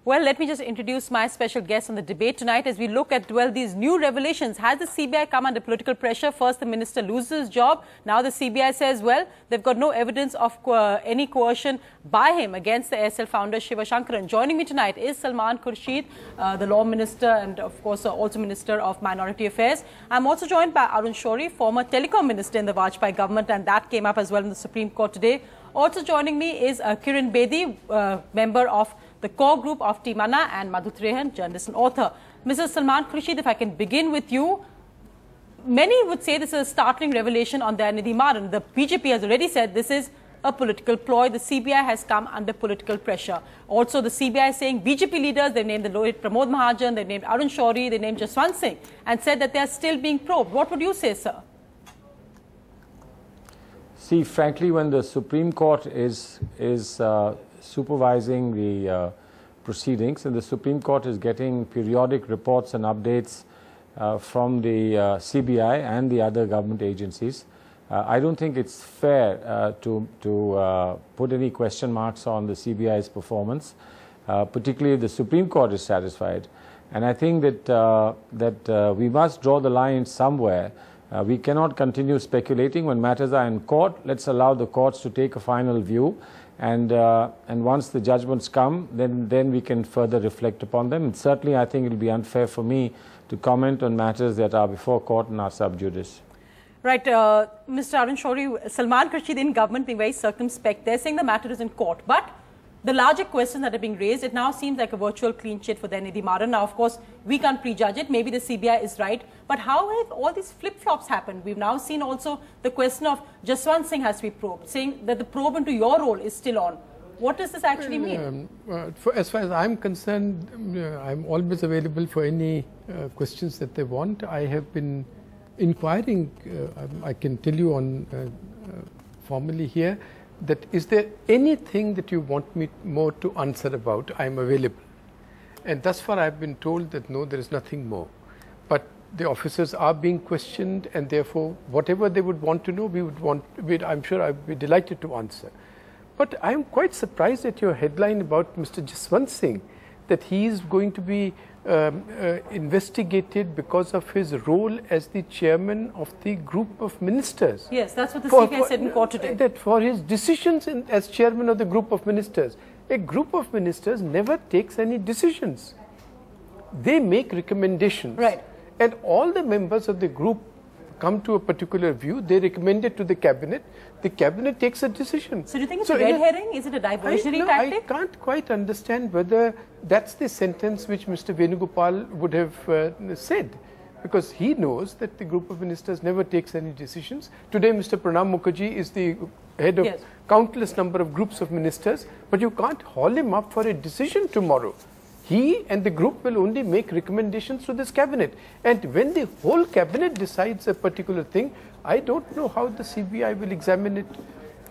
Well, let me just introduce my special guest on the debate tonight as we look at, well, these new revelations. Has the CBI come under political pressure? First, the minister loses his job. Now the CBI says, well, they've got no evidence of any coercion by him against the aircel founder Sivasankaran. Joining me tonight is Salman Khurshid, the law minister and, of course, also Minister of Minority Affairs. I'm also joined by Arun Shourie, former telecom minister in the Vajpayee government, and that came up as well in the Supreme Court today. Also joining me is Kiran Bedi, member of the core group of Timana, and Madhu Trehan, journalist and author. Mr. Salman Khurshid, if I can begin with you. Many would say this is a startling revelation on Dayanidhi Maran. The BJP has already said this is a political ploy. The CBI has come under political pressure. Also, the CBI is saying BJP leaders, they've named the lawyer Pramod Mahajan, they've named Arun Shourie, they named Jaswant Singh, and said that they are still being probed. What would you say, sir? See, frankly, when the Supreme Court is supervising the proceedings, and the Supreme Court is getting periodic reports and updates from the CBI and the other government agencies, I don't think it's fair to put any question marks on the CBI's performance, particularly if the Supreme Court is satisfied. And I think that we must draw the line somewhere. We cannot continue speculating when matters are in court. Let's allow the courts to take a final view, and once the judgments come, then we can further reflect upon them. And certainly, I think it will be unfair for me to comment on matters that are before court and are sub judice. Right, Mr. Arun Shourie, Salman Khurshid in government being very circumspect. They're saying the matter is in court, but the larger questions that are being raised, it now seems like a virtual clean chit for Dayanidhi Maran. Now, of course, we can't prejudge it. Maybe the CBI is right. But how have all these flip-flops happened? We've now seen also the question of Jaswant Singh has to be probed, saying that the probe into your role is still on. What does this actually mean? As far as I'm concerned, I'm always available for any questions that they want. I have been inquiring, I can tell you on formally here, that is there anything that you want me more to answer about? I'm available. And thus far I've been told that no, there is nothing more. But the officers are being questioned, and therefore whatever they would want to know, I'm sure I'd be delighted to answer. But I'm quite surprised at your headline about Mr. Jaswant Singh, that he is going to be investigated because of his role as the chairman of the group of ministers. Yes, that's what the CBI said in court today. That for his decisions as chairman of the group of ministers. A group of ministers never takes any decisions. They make recommendations. Right. And all the members of the group come to a particular view, they recommend it to the cabinet takes a decision. So do you think it's a red herring? Is it a diversionary tactic? I can't quite understand whether that's the sentence which Mr. Venugopal would have said, because he knows that the group of ministers never takes any decisions. Today Mr. Pranab Mukherjee is the head of countless number of groups of ministers, but you can't haul him up for a decision tomorrow. He and the group will only make recommendations to this cabinet. And when the whole cabinet decides a particular thing, I don't know how the CBI will examine it.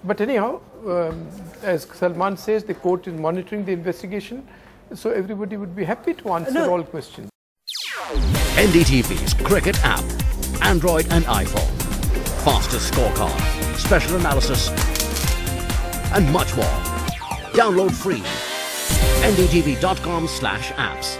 But anyhow, as Salman says, the court is monitoring the investigation, so everybody would be happy to answer all questions. NDTV's cricket app, Android and iPhone, fastest scorecard, special analysis, and much more. Download free. NDTV.com/apps.